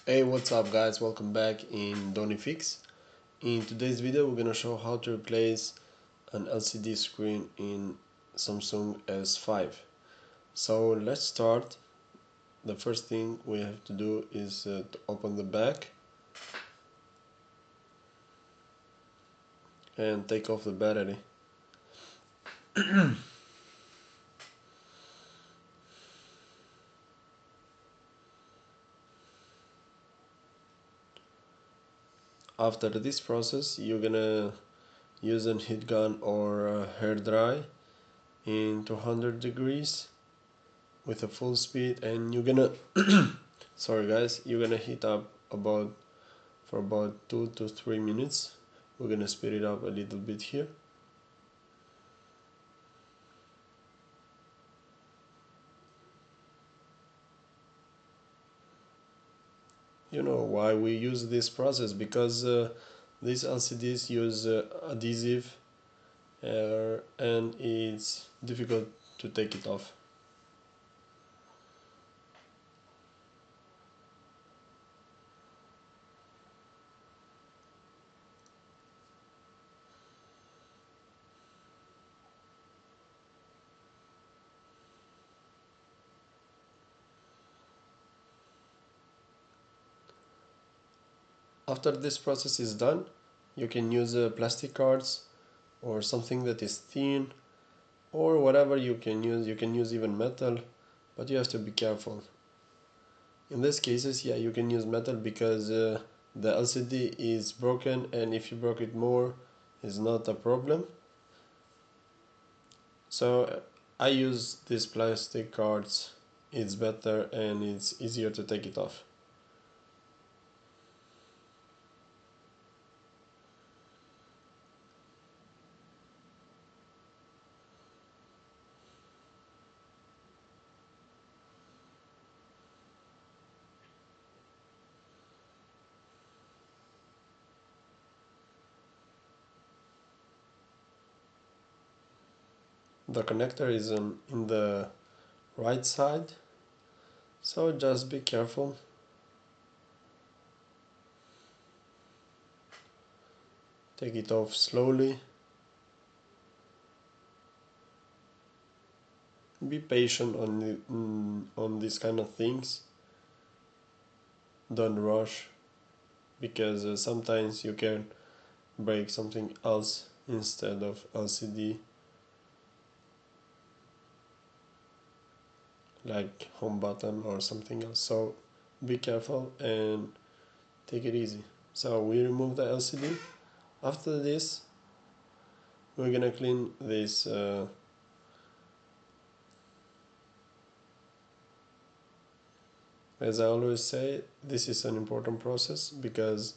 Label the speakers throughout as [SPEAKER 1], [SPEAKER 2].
[SPEAKER 1] Hey, what's up guys, welcome back in DoniFix. In today's video we're gonna show how to replace an LCD screen in Samsung S5. So let's start. The first thing we have to do is to open the back and take off the battery. After this process you're gonna use a heat gun or a hair dry in 200 degrees with a full speed, and you're gonna sorry guys, you're gonna heat up for about 2 to 3 minutes. We're gonna speed it up a little bit here. You know why we use this process? Because these LCDs use adhesive and it's difficult to take it off. After this process is done, you can use plastic cards or something that is thin, or whatever you can use. You can use even metal, but you have to be careful. In these cases, yeah, you can use metal because the LCD is broken, and if you broke it more, it's not a problem. So I use these plastic cards. It's better and it's easier to take it off. The connector is in the right side, so just be careful. Take it off slowly. Be patient on these kind of things. Don't rush, because sometimes you can break something else instead of LCD, like home button or something else. So be careful and take it easy. So we remove the LCD. After this, we're gonna clean this as I always say, this is an important process, because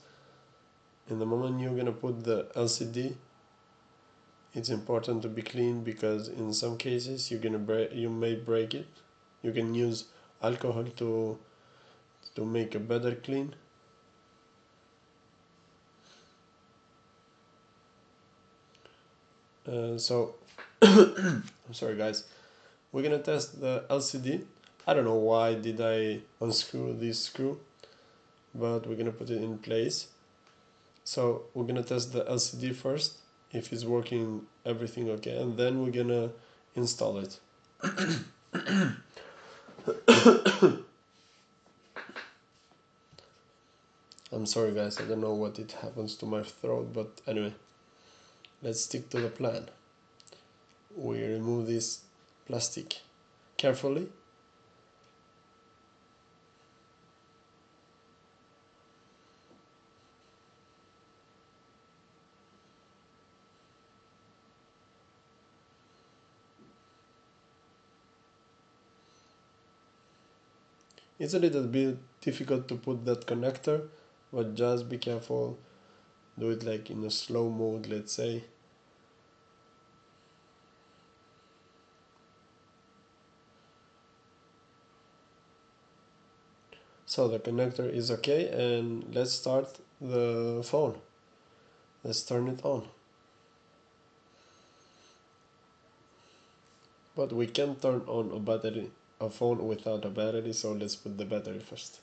[SPEAKER 1] in the moment you're gonna put the LCD, it's important to be clean, because in some cases you may break it. You can use alcohol to make a better clean. So I'm sorry guys, we're gonna test the LCD. I don't know why did I unscrew this screw, but we're gonna put it in place. So we're gonna test the LCD first, if it's working everything okay, and then we're gonna install it. I'm sorry guys, I don't know what it happens to my throat, but anyway, let's stick to the plan. We remove this plastic carefully. It's a little bit difficult to put that connector, but just be careful. Do it like in a slow mode, let's say. So the connector is okay, and let's start the phone. Let's turn it on. But we can't turn on a phone without a battery, so let's put the battery first.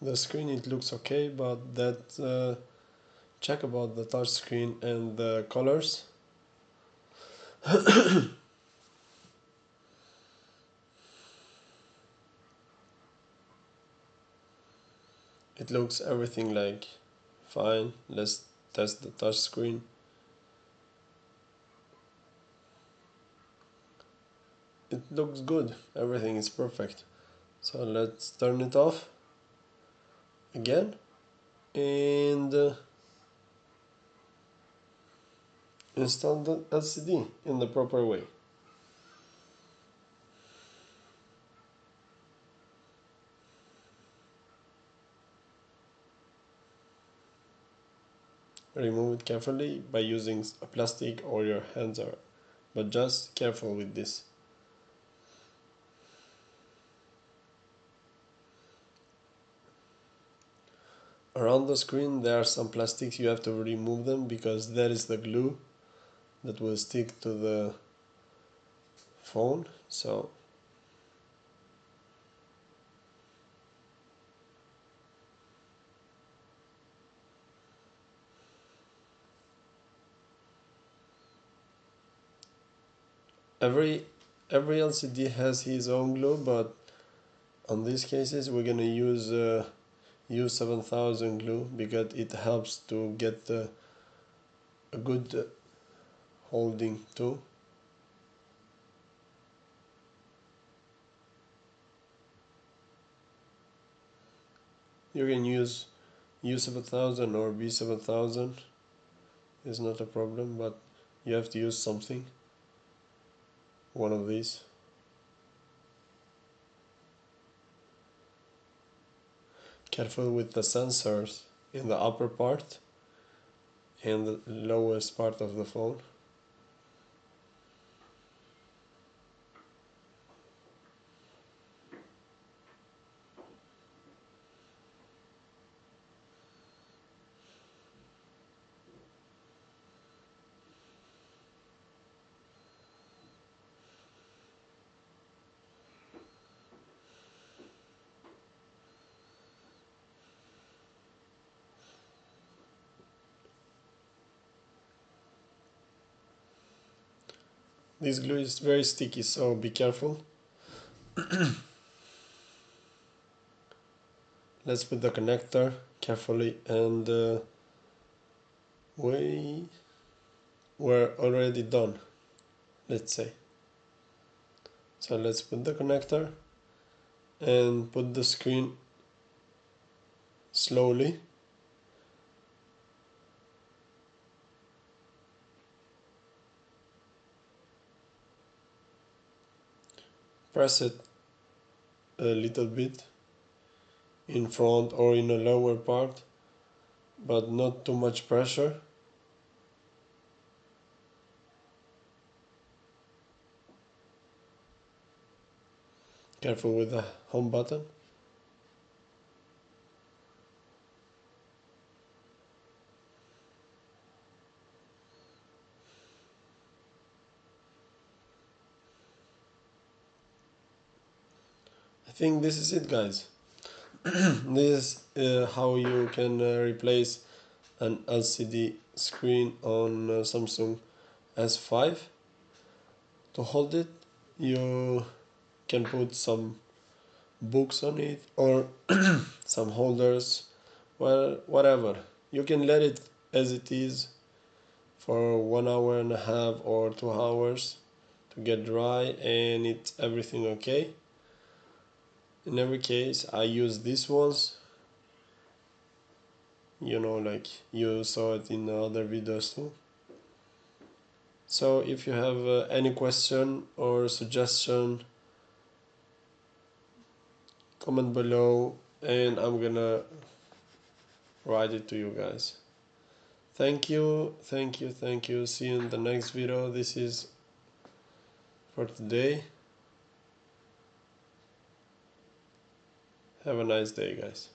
[SPEAKER 1] The screen, it looks okay, but that check about the touch screen and the colors. It looks everything like fine. Let's test the touch screen. It looks good, everything is perfect. So let's turn it off again and install the LCD in the proper way. Remove it carefully by using a plastic or your hands are, but just careful with this. Around the screen there are some plastics, you have to remove them because that is the glue that will stick to the phone. So every LCD has his own glue, but on these cases we're gonna use U7000 glue because it helps to get a good holding too. You can use U7000 or B7000, it's not a problem, but you have to use something, one of these. Careful with the sensors in the upper part and the lowest part of the phone. This glue is very sticky, so be careful. Let's put the connector carefully, and we're already done, let's say. So let's put the connector and put the screen slowly. Press it a little bit in front or in a lower part, but not too much pressure. Careful with the home button. I think this is it, guys. This is how you can replace an LCD screen on Samsung S5. To hold it, you can put some books on it or some holders, well, whatever. You can let it as it is for 1 hour and a half or 2 hours to get dry, and it's everything okay. In every case, I use these ones, like you saw it in other videos too. So if you have any question or suggestion, comment below and I'm gonna write it to you guys. Thank you, thank you, thank you. See you in the next video. This is for today. Have a nice day, guys.